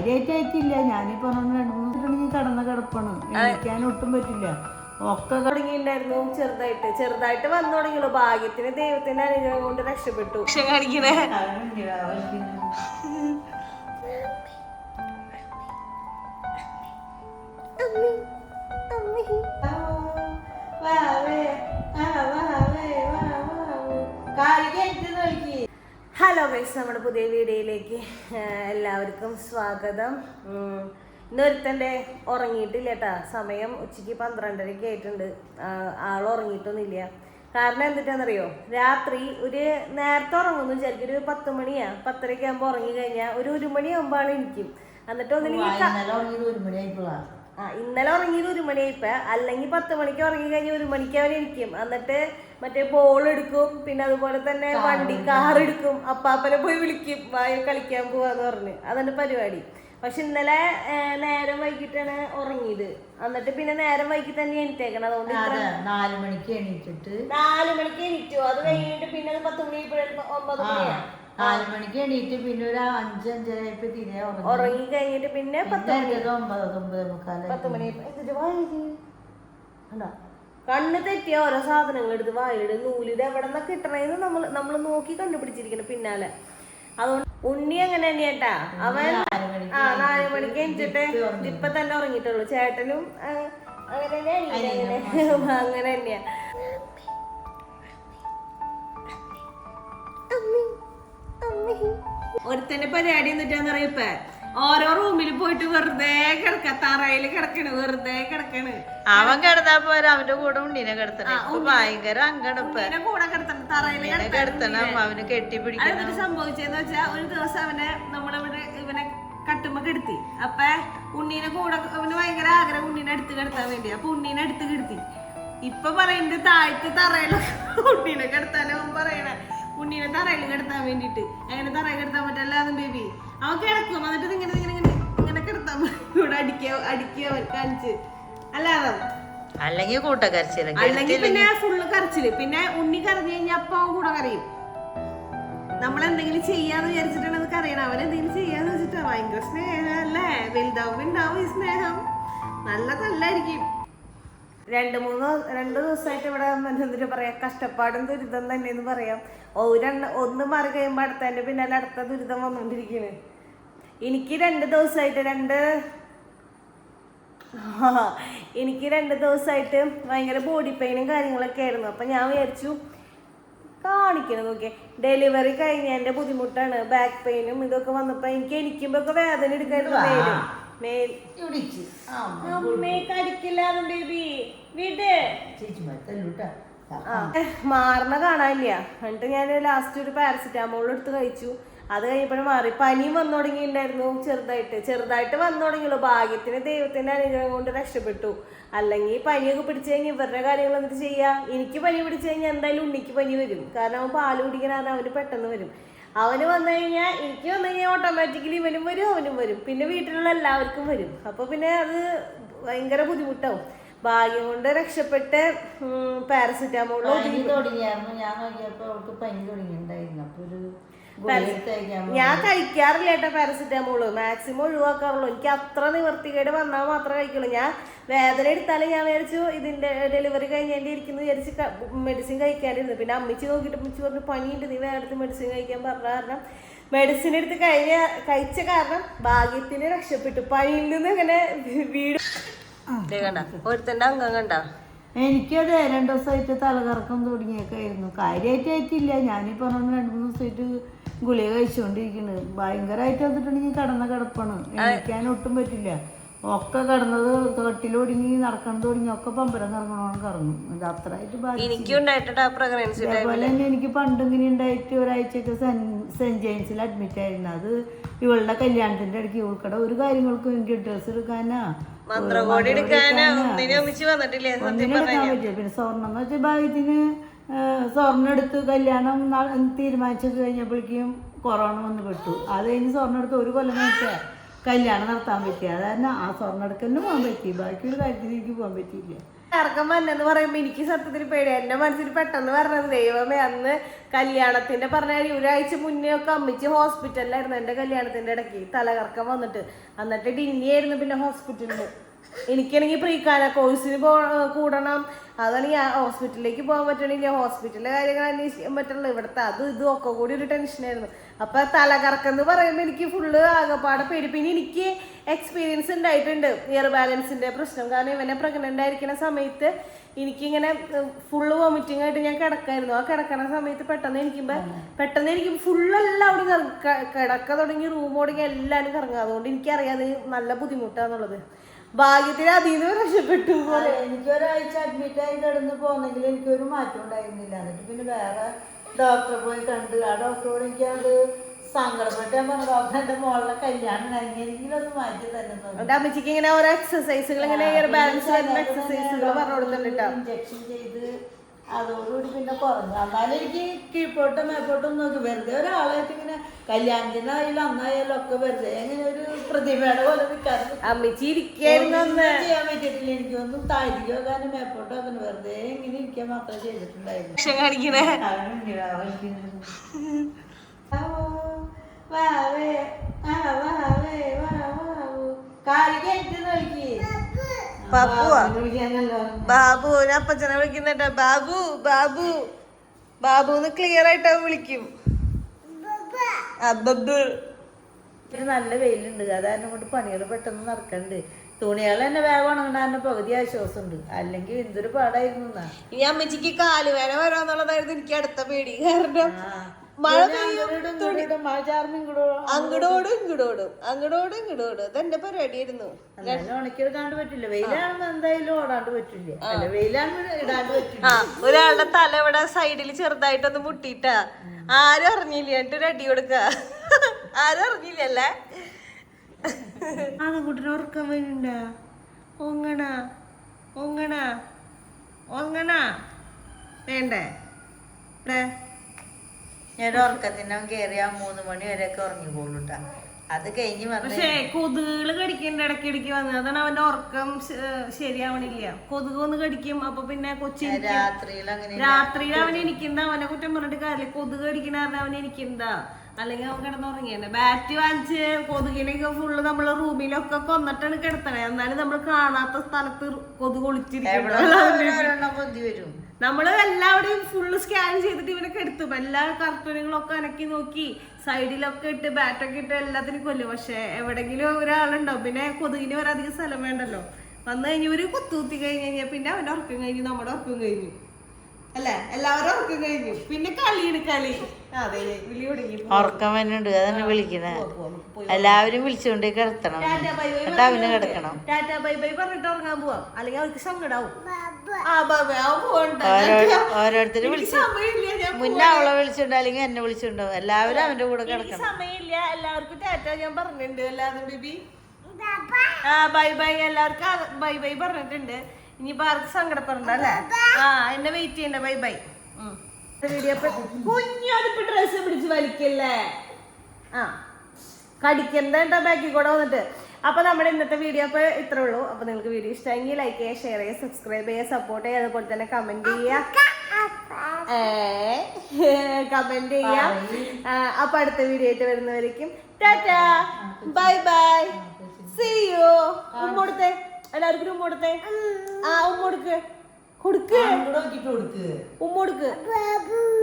കാര്യമായിട്ടായിട്ടില്ല. ഞാനിപ്പോ 2-3 ദിവസം കടന്ന കിടപ്പാണ്. എണീക്കാൻ ഒട്ടും പറ്റില്ല. ഒക്കെ തുടങ്ങിയിട്ടുണ്ടായിരുന്നു ചെറുതായിട്ട് വന്നു തുടങ്ങിയുള്ളൂ. ഭാഗ്യത്തിന് ദൈവത്തിന്റെ അനുഗ്രഹം കൊണ്ട് രക്ഷപ്പെട്ടു. കാണിക്കണേ ഹലോ ഗൈസ്, നമ്മുടെ പുതിയ വീഡിയോയിലേക്ക് എല്ലാവർക്കും സ്വാഗതം. ഇന്നൊരുത്തൻ്റെ ഉറങ്ങിയിട്ടില്ല കേട്ടാ. സമയം ഉച്ചയ്ക്ക് 12:30 ആയിട്ടുണ്ട്. ആൾ ഉറങ്ങിയിട്ടൊന്നുമില്ല. കാരണം എന്തിട്ടാണെന്നറിയോ, രാത്രി ഒരു നേരത്തെ ഉറങ്ങുന്നു വിചാരിക്കും. ഒരു 10 മണിയാ 10:30 ആകുമ്പോൾ ഉറങ്ങി കഴിഞ്ഞാൽ ഒരു 1 മണിയാകുമ്പോൾ ആൾ ഇരിക്കും. എന്നിട്ട് ഇന്നലെ ഉറങ്ങിയത് 1 മണിയായിപ്പോ, അല്ലെങ്കിൽ 10 മണിക്ക് ഉറങ്ങി കഴിഞ്ഞാൽ 1 മണിക്ക് അവൻ ഇരിക്കും. എന്നിട്ട് മറ്റേ ബോൾ എടുക്കും, പിന്നെ അതുപോലെ തന്നെ കാർ എടുക്കും, അപ്പാപ്പനെ പോയി വിളിക്കും, വായ കളിക്കാൻ പോവാന്ന് പറഞ്ഞ്. അതാണ് പരിപാടി. പക്ഷെ ഇന്നലെ നേരം വൈകിട്ടാണ് ഉറങ്ങിയത്. എന്നിട്ട് പിന്നെ നേരം വൈകി തന്നെ എണീറ്റേക്കണം. അതുകൊണ്ട് 4 മണിക്ക് എണീറ്റിട്ട് 4 മണിക്ക് എണീറ്റു. അത് കഴിഞ്ഞിട്ട് പിന്നെ 10 മണി 9 മണിയാ. 4 മണിക്ക് എണീറ്റ് പിന്നെ ഒരു 5-5:30 തിരെ ഉറങ്ങി കഴിഞ്ഞിട്ട് പിന്നെ 10 മണി കണ്ണ് തെറ്റിയ ഓരോ സാധനങ്ങൾ എടുത്ത് വായിലിട്. നൂലിത് എവിടെ നിന്നൊക്കെ കിട്ടണേന്ന് നമ്മൾ നോക്കി കണ്ടുപിടിച്ചിരിക്കണം പിന്നാലെ. അതുകൊണ്ട് ഉണ്ണി അങ്ങനെ തന്നെയാട്ടാ. അവൻ 4 മണിക്ക് എണീറ്റിട്ട് ഇപ്പൊ തന്നെ ഉറങ്ങിയിട്ടുള്ളൂ. ചേട്ടനും അങ്ങനെ തന്നെയാ. ഒരുത്തന്റെ പരിപാടി എന്നിട്ടാന്ന് പറയും, ഇപ്പൊ ഓരോ റൂമിൽ പോയിട്ട് വെറുതെ കിടക്ക, തറയില് കിടക്കണ്, വെറുതെ കിടക്കണ്. അവൻ കിടന്നാ പോരാ, അവന്റെ കൂടെ ഉണ്ണിനെ കിടത്തണം. ഭയങ്കര അങ്കടപ്പനെ കൂടെ കിടത്തണം, തറയില് കിടത്തണം. അവന് കെട്ടിപ്പിടിക്കണം. എന്നിട്ട് സംഭവിച്ചെന്ന് വെച്ചാ, ഒരു ദിവസം ഇവനെ കട്ടുമ്പോ കിടത്തി. അപ്പൊ ഉണ്ണീനെ കൂടെ, അവന് ഭയങ്കര ആഗ്രഹം ഉണ്ണീനെ അടുത്ത് കിടത്താൻ വേണ്ടി. അപ്പൊ ഉണ്ണീനെ അടുത്ത് കിടത്തി. ഇപ്പൊ പറയുന്നത് താഴത്ത് തറയില് ഉണ്ണീനെ കിടത്താനോ പറയണേ. ഉണ്ണീനെ തറയിൽ കിടത്താൻ വേണ്ടിട്ട്. അങ്ങനെ തറയിൽ കിടത്താൻ പറ്റല്ലാതെ ബേബി അവൻ കിടക്കും. എന്നിട്ട് ഇങ്ങനെ കിടത്താൻ ഇവിടെ അടിക്കുക കാണിച്ച്. അല്ലാതെ അല്ലെങ്കിൽ കൂട്ടക്കരച്ചില്, അല്ലെങ്കിൽ പിന്നെ ഫുള്ള് കരച്ചില്. പിന്നെ ഉണ്ണി കരഞ്ഞു കഴിഞ്ഞാൽ അപ്പൊ അവൻ കൂടെ കരയും. നമ്മളെന്തെങ്കിലും ചെയ്യാന്ന് വിചാരിച്ചിട്ടാണ് കരയണം. അവൻ എന്തെങ്കിലും ചെയ്യാന്ന് വെച്ചിട്ടാ. ഭയങ്കര സ്നേഹം അല്ലേ. വലുതാവും ഈ സ്നേഹം. നല്ലതല്ലായിരിക്കും. 2 ദിവസമായിട്ട് ഇവിടെ എന്താ പറയാ, കഷ്ടപ്പാടും ദുരിതം തന്നെയെന്ന് പറയാം. ഒന്ന് മാറി കഴിയുമ്പോൾ അടുത്തതിന്റെ പിന്നാലെ അടുത്ത ദുരിതം വന്നുകൊണ്ടിരിക്കുന്നു. എനിക്ക് 2 ദിവസമായിട്ട് ഭയങ്കര ബോഡി പെയിനും കാര്യങ്ങളൊക്കെ ആയിരുന്നു. അപ്പൊ ഞാൻ വിചാരിച്ചു കാണിക്കണം. നോക്കിയേ, ഡെലിവറി കഴിഞ്ഞതിന്റെ ബുദ്ധിമുട്ടാണ്. ബാക്ക് പെയിനും ഇതൊക്കെ വന്നപ്പോ എനിക്കുമ്പോ ഒക്കെ വേദന എടുക്കായിരുന്നു. മാറണ കാണാനില്ല. എന്നിട്ട് ഞാൻ ലാസ്റ്റ് ഒരു പാരസിറ്റാമോൾ എടുത്ത് കഴിച്ചു. അത് കഴിഞ്ഞപ്പോഴും മാറി. പനിയും വന്നു തുടങ്ങിയിട്ടുണ്ടായിരുന്നു. ചെറുതായിട്ട് വന്നു തുടങ്ങിയുള്ളൂ. ഭാഗ്യത്തിന് ദൈവത്തിന്റെ അനുഗ്രഹം കൊണ്ട് രക്ഷപ്പെട്ടു. അല്ലെങ്കിൽ പനിയൊക്കെ പിടിച്ചു കഴിഞ്ഞാൽ ഇവരുടെ കാര്യങ്ങൾ എന്നിട്ട് ചെയ്യാ. എനിക്ക് പനി പിടിച്ചു കഴിഞ്ഞാൽ എന്തായാലും ഉണ്ണിക്ക് പനി വരും. കാരണം അവൻ പാല് കുടിക്കാനാണ്, അവന് പെട്ടെന്ന് വരും. അവന് വന്നു കഴിഞ്ഞാൽ, എനിക്ക് വന്നു കഴിഞ്ഞാൽ ഓട്ടോമാറ്റിക്കലി ഇവനും വരും, അവനും വരും, പിന്നെ വീട്ടിലുള്ള എല്ലാവർക്കും വരും. അപ്പൊ പിന്നെ അത് ഭയങ്കര ബുദ്ധിമുട്ടാവും. ഭാഗ്യം കൊണ്ട് രക്ഷപ്പെട്ട് പാരസിറ്റാമോൾ തുടങ്ങിയായിരുന്നു. ഞാൻ നോക്കിയപ്പോ അവൾക്ക് പനി തുടങ്ങിയിട്ടുണ്ടായിരുന്നു. അപ്പൊ ഞാൻ കഴിക്കാറില്ല കേട്ടോ പാരസിറ്റാമോള്. മാക്സിമം ഒഴിവാക്കാറുള്ളൂ. എനിക്ക് അത്ര നിവർത്തികേട് വന്നാൽ മാത്രമേ കഴിക്കുള്ളൂ. ഞാൻ വേദന എടുത്താലും ഞാൻ വിചാരിച്ചു ഇതിന്റെ ഡെലിവറി കഴിഞ്ഞതിന്റെ ഇരിക്കുന്നു വിചാരിച്ച് മെഡിസിൻ കഴിക്കാണ്ടിരുന്നു. പിന്നെ അമ്മച്ചി നോക്കിയിട്ട് അമ്മച്ചി പറഞ്ഞു, പനിയുണ്ട്, നീ വേറെ അടുത്ത് മെഡിസിൻ കഴിക്കാൻ പറഞ്ഞ കാരണം മെഡിസിൻ എടുത്ത് കഴിച്ച കാരണം ഭാഗ്യത്തിന് രക്ഷപ്പെട്ടു. പനിയിൽ നിന്ന് അങ്ങനെ വീട് ഒരുത്തന്റെ അംഗം കണ്ട. എനിക്കത് 2 ദിവസമായിട്ട് തലകറക്കം തുടങ്ങിയൊക്കെ ആയിരുന്നു. കാര്യമായിട്ടായിട്ടില്ല. ഞാനിപ്പോ 2-3 ദിവസമായിട്ട് ഗുളിക കഴിച്ചുകൊണ്ടിരിക്കുന്നത്. ഭയങ്കരമായിട്ട് വന്നിട്ടുണ്ടെങ്കിൽ കടന്ന കിടപ്പാണ്. എണീക്കാൻ ഒട്ടും പറ്റില്ല. ഒക്കെ കിടന്നത് തൊട്ടിലൊടുങ്ങി നടക്കണം തുടങ്ങി ഒക്കെ പമ്പരം കറങ്ങണോളം കറങ്ങും. അത് അത്രയായിട്ട് അതേപോലെ തന്നെ എനിക്ക് പണ്ട് ഇങ്ങനെ ഉണ്ടായിട്ട് ഒരാഴ്ചയൊക്കെ സെന്റ് ജെയിംസിൽ അഡ്മിറ്റ് ആയിരുന്നു. അത് ഇവളുടെ കല്യാണത്തിന്റെ ഇടയ്ക്ക് ഇവൾക്കടെ ഒരു കാര്യങ്ങൾക്കും എനിക്ക് ഡ്രസ് എടുക്കാനാ ഒന്നിനെടുക്കാൻ പറ്റില്ല. പിന്നെ സ്വർണ്ണം എന്ന് വെച്ചാൽ ഭാഗ്യത്തിന് സ്വർണ്ണം എടുത്ത് കല്യാണം തീരുമാനിച്ചത് കഴിഞ്ഞപ്പോഴേക്കും കൊറോണ വന്ന് പെട്ടു. അത് കഴിഞ്ഞ് സ്വർണ്ണം എടുത്ത് 1 കൊല്ലം കഴിഞ്ഞാൽ കല്യാണം നടത്താൻ പറ്റി. അത് കാരണം ആ സ്വർണ്ണം എടുക്കലിന് പോകാൻ പറ്റി. ബാക്കിയൊരു കാര്യത്തിന് എനിക്ക് പോകാൻ പറ്റിയില്ല. ഇറക്കം വന്നെന്ന് പറയുമ്പോ എനിക്ക് സത്യത്തിൽ പേടി. എന്റെ മനസ്സിൽ പെട്ടെന്ന് പറഞ്ഞത് ദൈവമേ, അന്ന് കല്യാണത്തിന്റെ പറഞ്ഞ ഒരാഴ്ച മുന്നേ ഒക്കെ അമ്മച്ചി ഹോസ്പിറ്റലിലായിരുന്നു എന്റെ കല്യാണത്തിന്റെ ഇടയ്ക്ക് തലകറക്കം വന്നിട്ട്. എന്നിട്ട് ഡിന്നിയായിരുന്നു പിന്നെ ഹോസ്പിറ്റലിൽ. എനിക്കാണെങ്കിൽ പ്രീക്കാന കോഴ്സിന് കൂടണം. അതാണെങ്കിൽ ഹോസ്പിറ്റലിലേക്ക് പോകാൻ പറ്റണില്ല, ഹോസ്പിറ്റലിലെ കാര്യങ്ങൾ അന്വേഷിക്കാൻ പറ്റുള്ളൂ, ഇവിടുത്തെ അത് ഇതും ഒക്കെ കൂടി ഒരു ടെൻഷനായിരുന്നു. അപ്പൊ തലകറക്കം എന്ന് പറയുമ്പോൾ എനിക്ക് ഫുള്ള് ആകെപ്പാടെ പേടി. പിന്നെ എനിക്ക് എക്സ്പീരിയൻസ് ഉണ്ടായിട്ടുണ്ട് ഇയർ ബാലൻസിന്റെ പ്രശ്നം. കാരണം ഇവനെ പ്രഗ്നന്റ് ആയിരിക്കുന്ന സമയത്ത് എനിക്കിങ്ങനെ ഫുള്ള് വോമിറ്റിംഗ് ആയിട്ട് ഞാൻ കിടക്കായിരുന്നു. ആ കിടക്കണ സമയത്ത് പെട്ടെന്ന് എനിക്ക് ഫുള്ളെല്ലാം അവിടെ കിടക്ക തുടങ്ങി, റൂം തുടങ്ങി എല്ലാവരും കറങ്ങുക. അതുകൊണ്ട് എനിക്കറിയാം അത് നല്ല ബുദ്ധിമുട്ടാന്നുള്ളത്. ഭാഗ്യത്തിന് അതിൽ രക്ഷപ്പെട്ടു. എനിക്ക് ഒരാഴ്ച അഡ്മിറ്റ് ആയി കിടന്ന് പോന്നെങ്കിൽ എനിക്കൊരു മാറ്റം ഉണ്ടായിരുന്നില്ല. എന്നിട്ട് പിന്നെ വേറെ ഡോക്ടറെ പോയി കണ്ട് ആ ഡോക്ടറോട് എനിക്കത് സങ്കടപ്പെട്ട് ഞാൻ പറഞ്ഞു, ഡോക്ടർ എന്റെ മോളുടെ കല്യാണം കഴിഞ്ഞെങ്കിലും ഒന്ന് മാറ്റി തരുന്നത്. അമ്മച്ചിക്ക് ഇങ്ങനെ ഓരോ എക്സസൈസുകൾ ഇങ്ങനെ ബാലൻസ് വരുന്ന എക്സസൈസുകൾ പറഞ്ഞു കൊടുത്തിട്ടുണ്ട്. ഇഞ്ചക്ഷൻ ചെയ്ത് അതോടുകൂടി പിന്നെ കുറഞ്ഞു. എന്നാലും എനിക്ക് കീഴ്പോട്ടും മേപ്പോട്ടും നോക്കി വെറുതെ ഒരാളായിട്ട് ഇങ്ങനെ കല്യാണത്തിനായാലും അന്നായാലും ഒക്കെ വെറുതെ അങ്ങനെ ഒരു പ്രതിഭയുടെ പോലെ നിൽക്കാറ്. അമ്മച്ചി ഇരിക്കായിരുന്നു ചെയ്യാൻ പറ്റിയിട്ടില്ല. എനിക്കൊന്നും താഴ്ത്തിക്ക് വെക്കാനും മേപ്പോട്ട് വെക്കാനും വെറുതെ ഇങ്ങനെ ഇരിക്കാൻ മാത്രമേ ചെയ്തിട്ടുണ്ടായിരുന്നു. ബാബു അപ്പച്ചനെ വിളിക്കുന്നുണ്ട്. ബാബു ബാബു ബാബുന്ന് ക്ലിയർ ആയിട്ട് വിളിക്കും. നല്ല വെയിലുണ്ട്, അതാരണം കൊണ്ട് പണികൾ പെട്ടെന്ന് നടക്കണ്ട്. തുണികൾ തന്നെ വേഗം ഉണങ്ങാൻ പകുതി ആശ്വാസമുണ്ട്. അല്ലെങ്കിൽ എന്തൊരു പാടായിരുന്നു. ഈ അമ്മച്ചിക്ക് കാലുവേന വരാന്നുള്ളതായിരുന്നു എനിക്ക് അടുത്ത പേടി. കാരണം മഴ അങ്ങോടും ഇങ്ങോടും ഇതെന്റെ പരിപാടിയായിരുന്നു. ഉണക്കിയെടുക്കാണ്ട് പറ്റില്ല. വെയിലാണെന്ന് എന്തായാലും ഓടാണ്ട് പറ്റില്ല. അല്ല വെയിലാണെന്ന് ഇടാണ്ട് പറ്റില്ല. ഒരാളുടെ തല ഇവിടെ സൈഡിൽ ചെറുതായിട്ടൊന്ന് മുട്ടിയിട്ടാ ആരും അറിഞ്ഞില്ല. എന്നിട്ടൊരു അടി കൊടുക്ക. ആരും അറിഞ്ഞില്ലല്ലേ. ആൺകുട്ടിനെ ഉറക്കം വരുന്നുണ്ട. ഒങ്ങണ വേണ്ടേ? ഞാൻ ഉറക്കത്തിനെ കയറിയാ 3 മണി വരെയൊക്കെ ഉറങ്ങിപ്പോളൂട്ടാ. അത് കഴിഞ്ഞ് പക്ഷേ കൊതുകുകള് കടിക്കേണ്ട ഇടയ്ക്കിടയ്ക്ക് വന്നത്. അതാണ് അവന്റെ ഉറക്കം ശരിയാവണില്ല. കൊതുക് ഒന്ന് കടിക്കും. അപ്പൊ പിന്നെ രാത്രിയിൽ അവൻ എനിക്കെന്താ, അവനെ കുറ്റം പറഞ്ഞിട്ട് കാര്യമില്ല. കൊതുക് കടിക്കണ കാരണം അവൻ എനിക്കെന്താ. അല്ലെങ്കിൽ അവൻ കിടന്നുറങ്ങിയാണ്. ബാറ്റ് വാങ്ങിച്ച് കൊതുകിനൊക്കെ ഫുള്ള് നമ്മള് റൂമിലൊക്കെ കൊന്നിട്ടാണ് കിടത്തണേ. എന്നാലും നമ്മൾ കാണാത്ത സ്ഥലത്ത് കൊതുക് ഒളിച്ചിരിക്കും. നമ്മള് എല്ലാവരുടെയും ഫുള്ള് സ്കാൻ ചെയ്തിട്ട് ഇവനൊക്കെ എടുത്തും എല്ലാ കർട്ടനുകളൊക്കെ അനക്കി നോക്കി സൈഡിലൊക്കെ ഇട്ട് ബാറ്റൊക്കെ ഇട്ട് എല്ലാത്തിനും കൊല്ലും. പക്ഷെ എവിടെങ്കിലും ഒരാളുണ്ടാവും. പിന്നെ കൊതുകിന് ഒരധികം സ്ഥലം വേണ്ടല്ലോ. വന്നു കഴിഞ്ഞ് ഒരു കുത്തുകുത്തി കഴിഞ്ഞാൽ പിന്നെ അവന്റെ ഉറക്കം കഴിഞ്ഞു, നമ്മുടെ ഉറക്കം കഴിഞ്ഞു. അല്ലെ, എല്ലാവരും ഉറക്കം കഴിഞ്ഞു. പിന്നെ കളി. അതെ, വിളി തുടങ്ങി. ഉറക്കം വരുന്നുണ്ട്, അതന്നെ വിളിക്കണേ. എല്ലാവരും വിളിച്ചുകൊണ്ട് കിടത്തണം. അവന് കിടക്കണം. ടാറ്റാ ബൈ ബൈ പറഞ്ഞിട്ട് ഉറങ്ങാൻ പോവാം. അല്ലെങ്കിൽ അവർക്ക് സങ്കടാവും. ഓരോരുത്തരും വിളിച്ചു. മുന്നേ അവളെ വിളിച്ചുണ്ടോ അല്ലെങ്കിൽ എന്നെ വിളിച്ചുണ്ടോ, എല്ലാവരും അവന്റെ കൂടെ കിടക്കണം. സമയമില്ല. എല്ലാവർക്കും ടാറ്റ ഞാൻ പറഞ്ഞിട്ടുണ്ട്. എല്ലാവരും ബേബി ബൈ ബൈ. എല്ലാവർക്കും ബൈ ബൈ പറഞ്ഞിട്ടുണ്ട്. ഇനിയിപ്പോ ആർക്ക് സങ്കടപ്പെടണ്ടല്ലേ. എന്നെ വെയിറ്റ് ചെയ്യണ്ട. Bye bye. വീഡിയോ കുഞ്ഞാതിപ്പോ ഡ്രസ്സ് പിടിച്ച് വലിക്കല്ലേ. കടിക്കണ്ട ബാക്കിൽ കൂടെ വന്നിട്ട്. അപ്പൊ നമ്മുടെ ഇന്നത്തെ വീഡിയോ അപ്പൊ ഇത്രേ ഉള്ളൂ. അപ്പൊ നിങ്ങൾക്ക് വീഡിയോ ഇഷ്ടമെങ്കിൽ ലൈക്ക് ചെയ്യുക, ഷെയർ ചെയ്യുക, സബ്സ്ക്രൈബ് ചെയ്യുക, സപ്പോർട്ട് ചെയ്യുക. അതുപോലെ തന്നെ കമന്റ് ചെയ്യുക. അപ്പൊ അടുത്ത വീഡിയോ ആയിട്ട് വരുന്നവരേക്കും tata bye bye, see you. ഉമ്മോടുത്തെ എല്ലാവർക്കും ഉമ്മോടുത്തെ. ഉമ്മോടുക്ക് ഉമ്മോടുക്ക്.